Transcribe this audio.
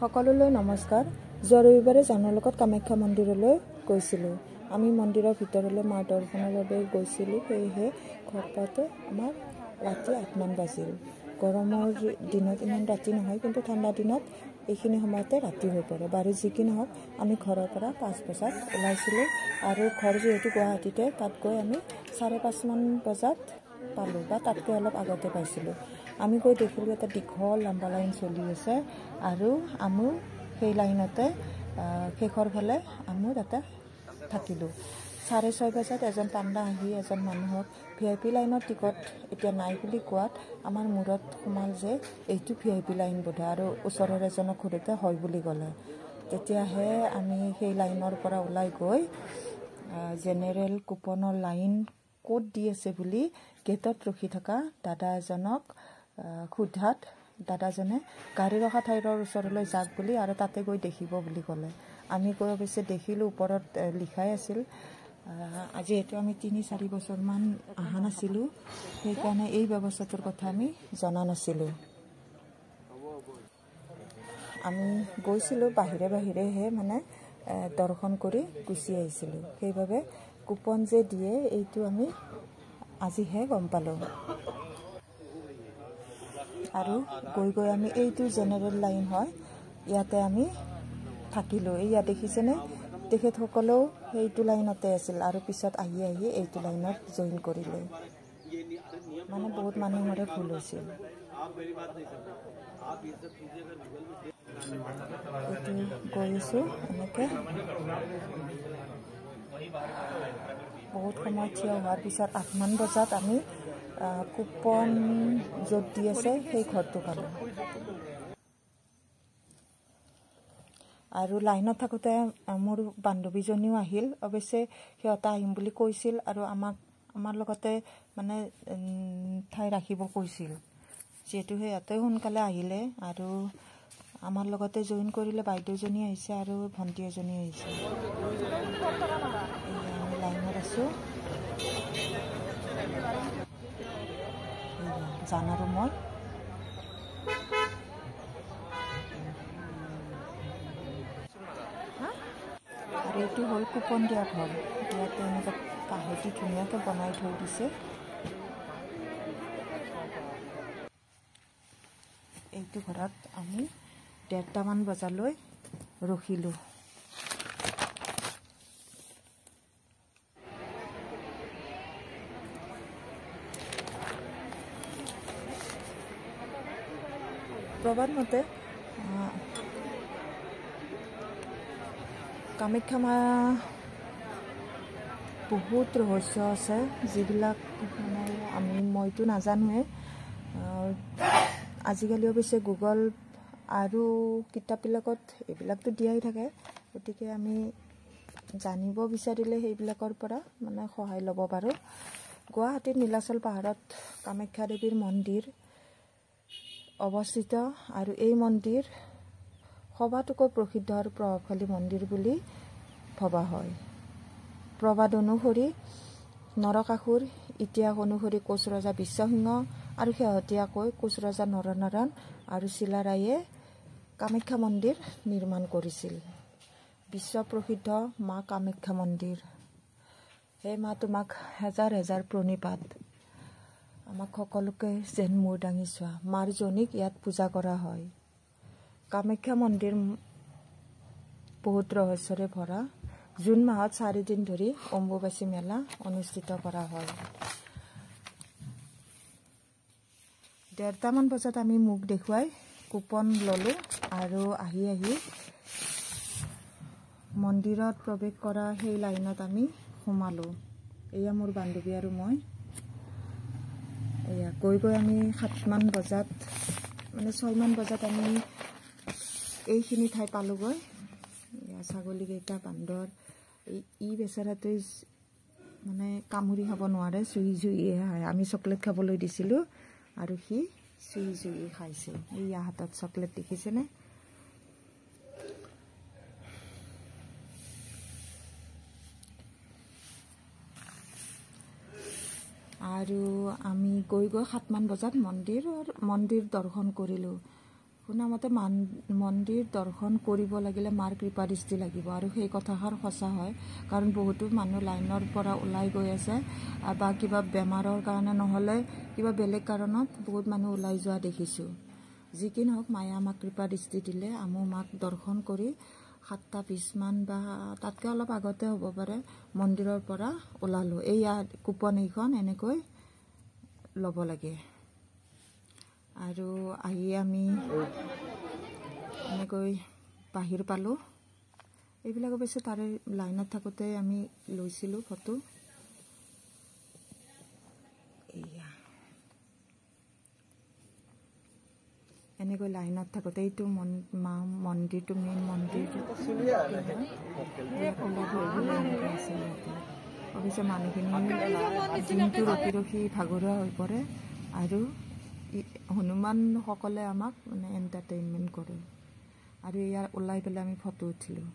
সকলোলৈ নমস্কাৰ। যোৱা ৰবিবাৰে জানৰ লগত কামাখ্যা মন্দিৰলৈ গৈছিলোঁ। আমি মন্দিৰৰ ভিতৰলৈ মা দৰ্শনৰ বাবে গৈছিলোঁ। সেয়েহে ঘৰ পাওঁতে আমাৰ ৰাতি 8মান বাজিল। গৰমৰ দিনত ইমান ৰাতি নহয়, কিন্তু ঠাণ্ডা দিনত এইখিনি সময়তে ৰাতি হৈ পৰে। বাৰু যি কি নহওক, আমি ঘৰৰ পৰা 5 বজাত ওলাইছিলোঁ আৰু ঘৰ যিহেতু গুৱাহাটীতে, তাত গৈ আমি 5:30মান বজাত পালোঁ বা তাতকৈ অলপ আগতে পাইছিলোঁ। আমি গৈ দেখিলোঁ এটা দীঘল লম্বা লাইন চলি আছে আৰু আমি সেই লাইনতে শেষৰ ফালে আমি তাতে থাকিলোঁ। 6:30 বজাত এজন পাণ্ডা আহি এজন মানুহক VIP লাইনৰ টিকট এতিয়া নাই বুলি কোৱাত আমাৰ মূৰত সোমাল যে এইটো VIP লাইন বোধে, আৰু ওচৰৰ এজনক সুধোতে হয় বুলি ক'লে। তেতিয়াহে আমি সেই লাইনৰ পৰা ওলাই গৈ জেনেৰেল কুপনৰ লাইন ক'ত দি আছে বুলি গেটত ৰখি থকা দাদা এজনক সোধাত দাদাজনে গাড়ী ৰখা ঠাইৰ ওচৰলৈ যাওক বুলি আৰু তাতে গৈ দেখিব বুলি ক'লে। আমি গৈ অৱশ্যে দেখিলোঁ, ওপৰত লিখাই আছিল। যিহেতু আমি 3-4 বছৰমান অহা নাছিলোঁ, সেইকাৰণে এই ব্যৱস্থাটোৰ কথা আমি জনা নাছিলোঁ। আমি গৈছিলোঁ বাহিৰে বাহিৰেহে মানে দৰ্শন কৰি গুচি আহিছিলোঁ। সেইবাবে কুপন যে দিয়ে এইটো আমি আজিহে গম পালোঁ। আৰু গৈ গৈ আমি এইটো জেনেৰেল লাইন হয়, ইয়াতে আমি থাকিলোঁ। ইয়াত দেখিছেনে, তেখেতসকলেও সেইটো লাইনতে আছিল আৰু পিছত আহি আহি এইটো লাইনত জইন কৰিলে। মানে বহুত মানুহৰে ভুল হৈছিল। এইটো গৈ আছোঁ এনেকৈ বহুত সময় থিয় হোৱাৰ পিছত 8মান বজাত আমি কুপন য'ত দি আছে সেই ঘৰটো পালোঁ। আৰু লাইনত থাকোঁতে মোৰ বান্ধৱীজনীও আহিল। অৱশ্যে সিহঁতে আহিম বুলি কৈছিল আৰু আমাৰ লগতে মানে ঠাই ৰাখিব কৈছিল। যিহেতু সিহঁতে সোনকালে আহিলে আৰু আমাৰ লগতে জইন কৰিলে। বাইদেউজনী আহিছে আৰু ভণ্টি এজনী আহিছে। আমি লাইনত আছোঁ। জান আৰু মই আৰু এইটো হ'ল কুপন দিয়া ঘৰ। ইয়াতে এনেকৈ কাঁহেদি ধুনীয়াকৈ বনাই থৈ দিছে। এইটো ঘৰত আমি 1:30মান বজালৈ ৰখিলোঁ। প্ৰবাদ মতে কামাখ্যা মা বহুত ৰহস্য আছে, যিবিলাক মানে মইতো নাজানোৱে। আজিকালি অৱশ্যে গুগল আৰু কিতাপবিলাকত এইবিলাকতো দিয়াই থাকে, গতিকে আমি জানিব বিচাৰিলে সেইবিলাকৰ পৰা মানে সহায় ল'ব পাৰোঁ। গুৱাহাটীৰ নীলাচল পাহাৰত কামাখ্যা দেৱীৰ মন্দিৰ অৱস্থিত আৰু এই মন্দিৰ সবাতোকৈ প্ৰসিদ্ধ আৰু প্ৰভাৱশালী মন্দিৰ বুলি ভবা হয়। প্ৰবাদ অনুসৰি নৰকাসুৰ, ইতিহাস অনুসৰি কোচ ৰজা বিশ্বসিংহ আৰু শেহতীয়াকৈ কোচ ৰজা নৰনাৰায়ণ আৰু চিলাৰায়ে কামাখ্যা মন্দিৰ নিৰ্মাণ কৰিছিল। বিশ্ব প্ৰসিদ্ধ মা কামাখ্যা মন্দিৰ। সেই মা তোমাক হেজাৰ হেজাৰ প্ৰণিপাত। আমাক সকলোকে যেন মূৰ দাঙি চোৱা। মাৰ জনীক ইয়াত পূজা কৰা হয়। কামাখ্যা মন্দিৰ বহুত ৰহস্যৰে ভৰা। জুন মাহত 4 দিন ধৰি অম্বুবাচী মেলা অনুষ্ঠিত কৰা হয়। 1:30মান বজাত আমি মুখ দেখুৱাই কুপন ল'লোঁ আৰু আহি আহি মন্দিৰত প্ৰৱেশ কৰা সেই লাইনত আমি সোমালোঁ। এয়া মোৰ বান্ধৱী আৰু মই। এয়া গৈ গৈ আমি 7মান বজাত মানে 6মান বজাত আমি এইখিনি ঠাই পালোঁগৈ। এয়া ছাগলীকেইটা, বান্দৰ। ই বেচেৰাটোৱে মানে কামুৰি খাব নোৱাৰে, চুই জুইহে খায়। আমি চকলেট খাবলৈ দিছিলোঁ আৰু সি চুই জুই খাইছে। এই হাতত চকলেট দেখিছেনে? আৰু আমি গৈ গৈ 7মান বজাত মন্দিৰ দৰ্শন কৰিলোঁ। শুনামতে মন্দিৰ দৰ্শন কৰিব লাগিলে মাৰ কৃপা দৃষ্টি লাগিব আৰু সেই কথাষাৰ সঁচা হয় কাৰণ বহুতো মানুহ লাইনৰ পৰা ওলাই গৈ আছে বা কিবা বেমাৰৰ কাৰণে নহ'লে কিবা বেলেগ কাৰণত বহুত মানুহ ওলাই যোৱা দেখিছোঁ যি কি নহওক মায়ে আমাক কৃপা দৃষ্টি দিলে আমি মাক দৰ্শন কৰি 7:20 মান বা তাতকৈ অলপ আগতে হ'ব পাৰে মন্দিৰৰ পৰা ওলালোঁ এইয়া কুপন এইখন এনেকৈ ল'ব লাগে আৰু আহি আমি এনেকৈ বাহিৰ পালোঁ এইবিলাক অৱশ্যে তাৰে লাইনত থাকোঁতে আমি লৈছিলোঁ ফটো এয়া এনেকৈ লাইনত থাকোঁতে এইটো মন্দিৰটো মেইন মন্দিৰ অৱশ্যে মানুহখিনি দিনটো ৰখি ৰখি ভাগৰুৱা হৈ পৰে আৰু হনুমানসকলে আমাক মানে এণ্টাৰটেইনমেণ্ট কৰে আৰু ইয়াৰ ওলাই পেলাই আমি ফটো উঠিলোঁ